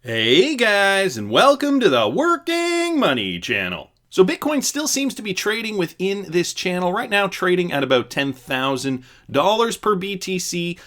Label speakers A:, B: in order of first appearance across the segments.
A: Hey guys, and welcome to the Working Money channel. So Bitcoin still seems to be trading within this channel right now, trading at about $10,000 per BTC.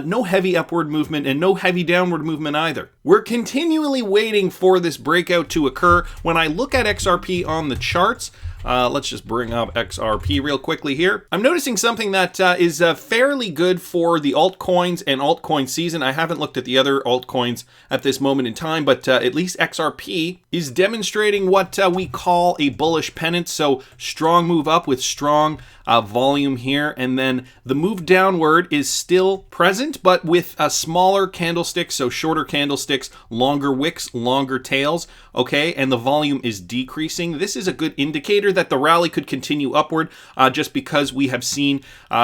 A: No heavy upward movement and no heavy downward movement either. We're continually waiting for this breakout to occur. When I look at XRP on the charts, let's just bring up XRP real quickly here. I'm noticing something that is fairly good for the altcoins and altcoin season. I haven't looked at the other altcoins at this moment in time, but at least XRP is demonstrating what we call a bullish pennant. So strong move up with strong volume here, and then the move downward is still present, but with a smaller candlestick, so shorter candlesticks, longer wicks, longer tails, okay, and the volume is decreasing. This is a good indicator that the rally could continue upward, just because we have seen,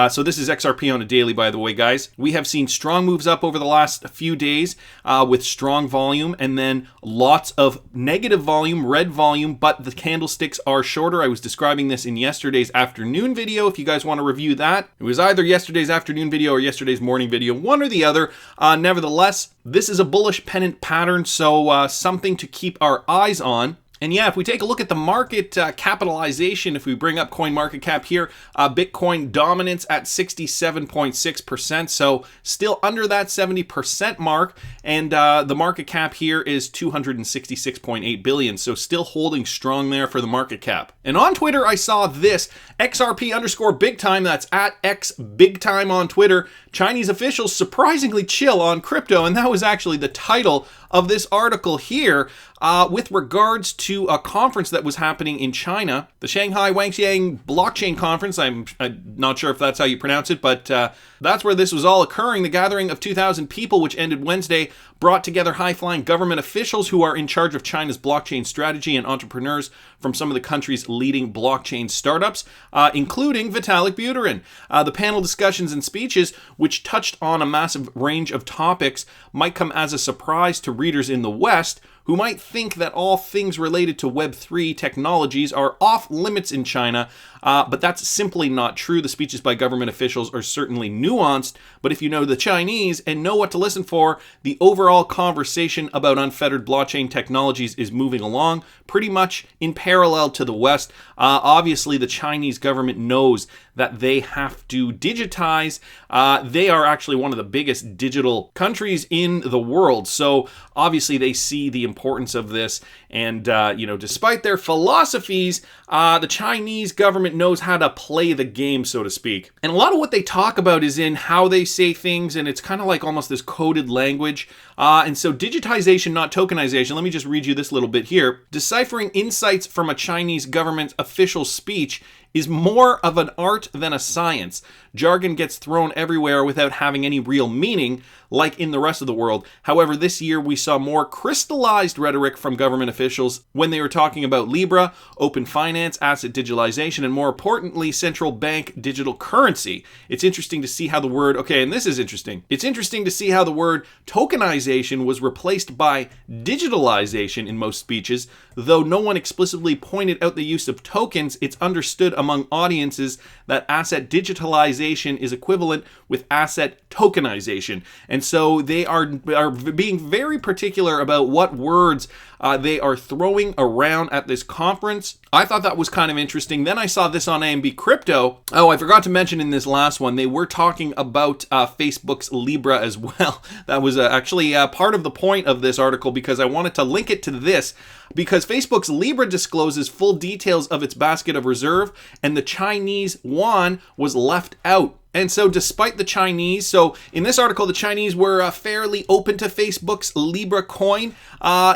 A: so this is XRP on a daily, by the way, guys. We have seen strong moves up over the last few days with strong volume, and then lots of negative volume, red volume, but the candlesticks are shorter. I was describing this in yesterday's afternoon video. If you guys want to review that, it was either yesterday's afternoon video or yesterday's morning video, one or the other. Nevertheless, this is a bullish pennant pattern, so something to keep our eyes on. And yeah, if we take a look at the market capitalization, if we bring up CoinMarketCap here, Bitcoin dominance at 67.6%, so still under that 70% mark, and the market cap here is 266.8 billion, so still holding strong there for the market cap. And on Twitter, I saw this, XRP_big time, that's at X big time on Twitter. Chinese officials surprisingly chill on crypto, and that was actually the title of this article here with regards to a conference that was happening in China, the Shanghai Wangxiang Blockchain Conference. I'm not sure if that's how you pronounce it, but that's where this was all occurring. The gathering of 2,000 people, which ended Wednesday, brought together high-flying government officials who are in charge of China's blockchain strategy and entrepreneurs from some of the country's leading blockchain startups, including Vitalik Buterin. The panel discussions and speeches, which touched on a massive range of topics, might come as a surprise to readers in the West, who might think that all things related to Web3 technologies are off limits in China, but that's simply not true. The speeches by government officials are certainly nuanced, but if you know the Chinese and know what to listen for, the overall conversation about unfettered blockchain technologies is moving along pretty much in parallel to the West. Obviously, the Chinese government knows that they have to digitize. They are actually one of the biggest digital countries in the world, so obviously they see the importance of this, and despite their philosophies, the Chinese government knows how to play the game, so to speak. And a lot of what they talk about is in how they say things, and it's kind of like almost this coded language. And so digitization, not tokenization. Let me just read you this little bit here. Deciphering insights from a Chinese government official speech is more of an art than a science. Jargon gets thrown everywhere without having any real meaning, like in the rest of the world. However, this year we saw more crystallized rhetoric from government officials when they were talking about Libra, open finance, asset digitalization, and more importantly, central bank digital currency. It's interesting to see how the word, and this is interesting. It's interesting to see how the word tokenization was replaced by digitalization in most speeches. Though no one explicitly pointed out the use of tokens, it's understood among audiences that asset digitalization is equivalent with asset tokenization. And so they are being very particular about what words they are throwing around at this conference. I thought that was kind of interesting. Then I saw this on AMB Crypto. Oh, I forgot to mention in this last one, they were talking about Facebook's Libra as well. That was actually part of the point of this article, because I wanted to link it to this, because Facebook's Libra discloses full details of its basket of reserve, and the Chinese yuan was left out. And so despite the Chinese, so in this article, the Chinese were fairly open to Facebook's Libra coin.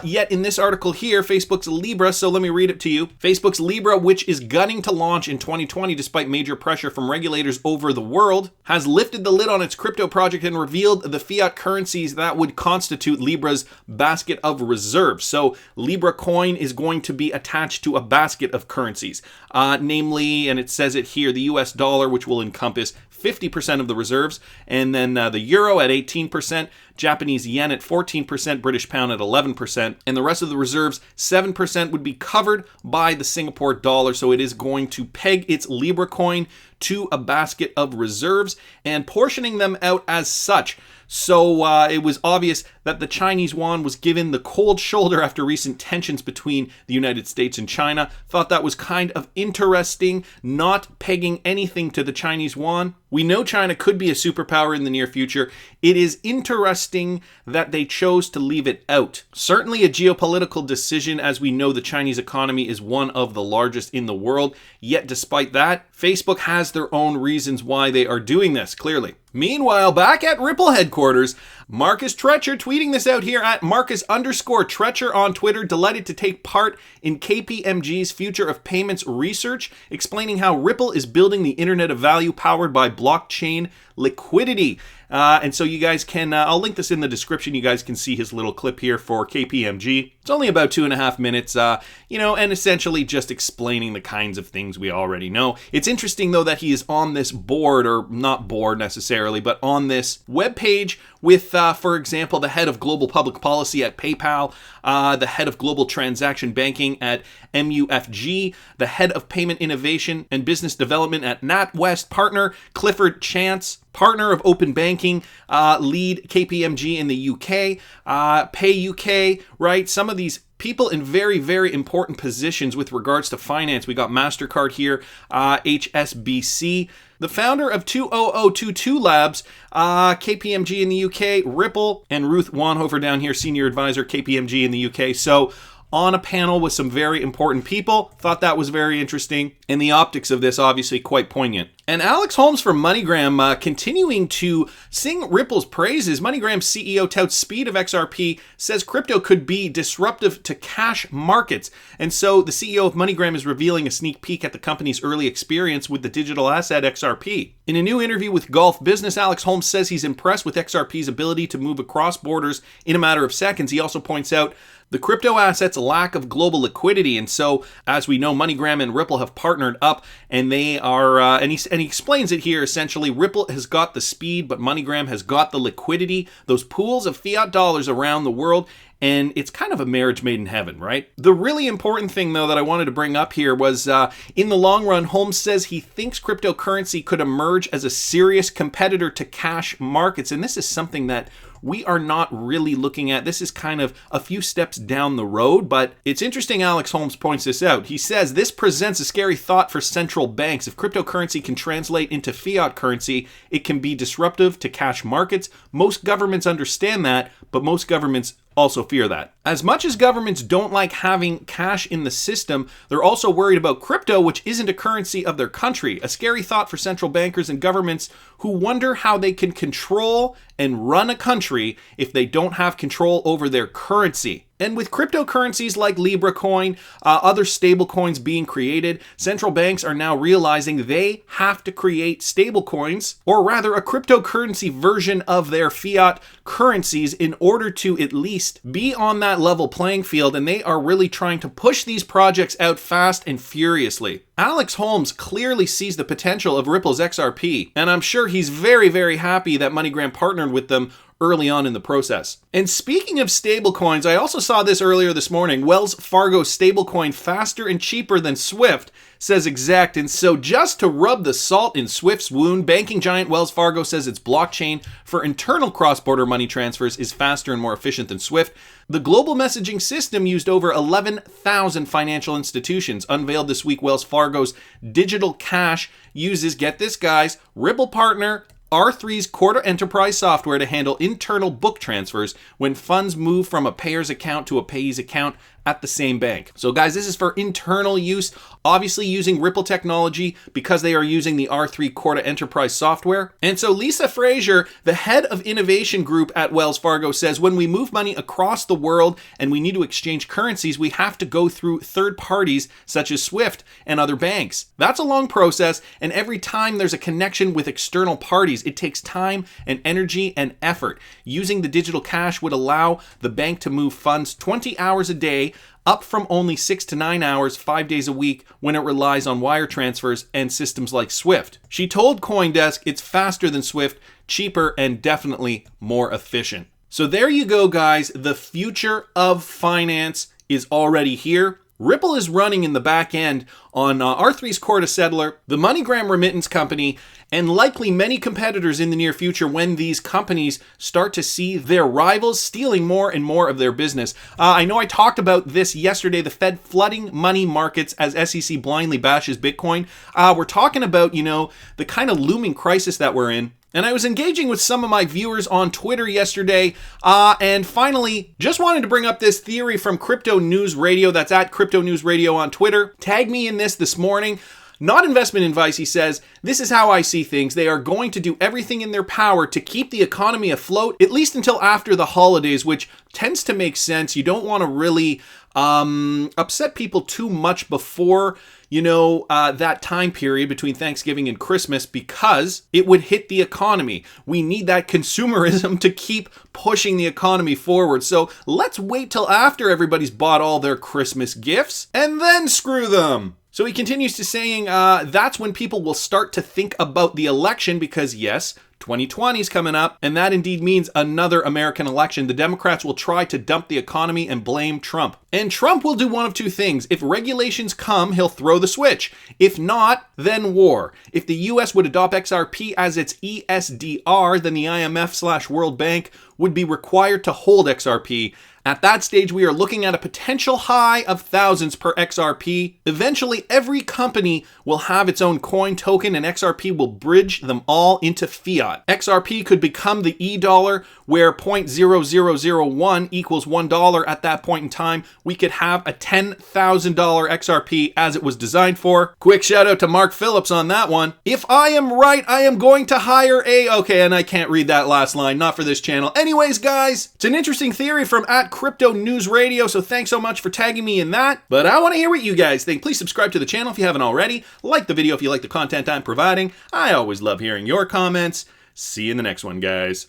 A: Yet in this article here, Facebook's Libra, so let me read it to you. Facebook's Libra, which is gunning to launch in 2020 despite major pressure from regulators over the world, has lifted the lid on its crypto project and revealed the fiat currencies that would constitute Libra's basket of reserves. So Libra coin is going to be attached to a basket of currencies, namely, and it says it here, the US dollar, which will encompass 50% of the reserves, and then the euro at 18%, Japanese yen at 14%, British pound at 11%, and the rest of the reserves, 7%, would be covered by the Singapore dollar. So it is going to peg its Libra coin to a basket of reserves and portioning them out as such. So it was obvious that the Chinese yuan was given the cold shoulder after recent tensions between the United States and China. Thought that was kind of interesting, not pegging anything to the Chinese yuan. We know China could be a superpower in the near future. It is interesting that they chose to leave it out. Certainly a geopolitical decision, as we know the Chinese economy is one of the largest in the world. Yet despite that, Facebook has their own reasons why they are doing this, clearly. Meanwhile, back at Ripple headquarters, Marcus Treacher tweeting this out here at Marcus_Treacher on Twitter, delighted to take part in KPMG's Future of Payments research, explaining how Ripple is building the Internet of Value powered by blockchain liquidity. And so you guys can, I'll link this in the description. You guys can see his little clip here for KPMG. It's only about 2.5 minutes, and essentially just explaining the kinds of things we already know. It's interesting, though, that he is on this board, or not board necessarily, but on this webpage with, for example, the head of global public policy at PayPal, the head of global transaction banking at MUFG, the head of payment innovation and business development at NatWest, partner Clifford Chance, partner of open banking, lead KPMG in the UK, Pay UK, right? Some of these people in very, very important positions with regards to finance. We got MasterCard here, HSBC, the founder of 20022 Labs, KPMG in the UK, Ripple, and Ruth Wanhofer down here, senior advisor, KPMG in the UK. So on a panel with some very important people. Thought that was very interesting. And the optics of this, obviously, quite poignant. And Alex Holmes from MoneyGram continuing to sing Ripple's praises. MoneyGram's CEO touts speed of XRP, says crypto could be disruptive to cash markets. And so the CEO of MoneyGram is revealing a sneak peek at the company's early experience with the digital asset XRP. In a new interview with Golf Business, Alex Holmes says he's impressed with XRP's ability to move across borders in a matter of seconds. He also points out the crypto asset's lack of global liquidity. And so, as we know, MoneyGram and Ripple have partnered up, and they are, and he explains it here, essentially, Ripple has got the speed, but MoneyGram has got the liquidity, those pools of fiat dollars around the world, and it's kind of a marriage made in heaven, right? The really important thing, though, that I wanted to bring up here was, in the long run, Holmes says he thinks cryptocurrency could emerge as a serious competitor to cash markets, and this is something that we are not really looking at. This is kind of a few steps down the road, but it's interesting Alex Holmes points this out. He says, this presents a scary thought for central banks. If cryptocurrency can translate into fiat currency, it can be disruptive to cash markets. Most governments understand that, but most governments also fear that. As much as governments don't like having cash in the system, they're also worried about crypto, which isn't a currency of their country. A scary thought for central bankers and governments who wonder how they can control and run a country if they don't have control over their currency. And with cryptocurrencies like Libra coin, other stablecoins being created, central banks are now realizing they have to create stablecoins, or rather a cryptocurrency version of their fiat currencies, in order to at least be on that level playing field, and they are really trying to push these projects out fast and furiously. Alex Holmes clearly sees the potential of Ripple's XRP, and I'm sure he's very, very happy that MoneyGram partnered with them early on in the process. And speaking of stablecoins, I also saw this earlier this morning. Wells Fargo stablecoin faster and cheaper than Swift, says Exec. And so just to rub the salt in Swift's wound, banking giant Wells Fargo says its blockchain for internal cross-border money transfers is faster and more efficient than Swift. The global messaging system used over 11,000 financial institutions. Unveiled this week, Wells Fargo's digital cash uses, get this guys, Ripple partner R3’s Corda enterprise software to handle internal book transfers when funds move from a payer's account to a payee's account at the same bank. So guys, this is for internal use, obviously using Ripple technology because they are using the R3 Corda enterprise software. And so Lisa Frazier, the head of innovation group at Wells Fargo, says when we move money across the world and we need to exchange currencies, we have to go through third parties such as Swift and other banks. That's a long process, and every time there's a connection with external parties, it takes time and energy and effort. Using the digital cash would allow the bank to move funds 20 hours a day, up from only 6 to 9 hours, 5 days a week, when it relies on wire transfers and systems like Swift. She told CoinDesk it's faster than Swift, cheaper, and definitely more efficient. So there you go, guys. The future of finance is already here. Ripple is running in the back end on R3’s Corda settler, the MoneyGram remittance company, and likely many competitors in the near future when these companies start to see their rivals stealing more and more of their business. I know I talked about this yesterday, the Fed flooding money markets as SEC blindly bashes Bitcoin. We're talking about, the kind of looming crisis that we're in. And I was engaging with some of my viewers on Twitter yesterday, and finally, just wanted to bring up this theory from Crypto News Radio. That's at Crypto News Radio on Twitter. Tag me in this morning. Not investment advice, he says. This is how I see things. They are going to do everything in their power to keep the economy afloat, at least until after the holidays, which tends to make sense. You don't want to really upset people too much before that time period between Thanksgiving and Christmas, because it would hit the economy. We need that consumerism to keep pushing the economy forward. So let's wait till after everybody's bought all their Christmas gifts and then screw them. So he continues to saying that's when people will start to think about the election, because yes, 2020 is coming up, and that indeed means another American election. The Democrats will try to dump the economy and blame Trump. And Trump will do one of two things. If regulations come, he'll throw the switch. If not, then war. If the US would adopt XRP as its ESDR, then the IMF/World Bank would be required to hold XRP. At that stage, we are looking at a potential high of thousands per XRP. Eventually, every company will have its own coin token, and XRP will bridge them all into fiat. XRP could become the e-dollar, where 0.0001 equals $1 at that point in time. We could have a $10,000 XRP as it was designed for. Quick shout out to Mark Phillips on that one. If I am right, I am going to hire okay, and I can't read that last line, not for this channel. Anyways, guys, it's an interesting theory from at Crypto News Radio, so thanks so much for tagging me in that. But I want to hear what you guys think. Please subscribe to the channel if you haven't already. Like the video if you like the content I'm providing. I always love hearing your comments. See you in the next one, guys.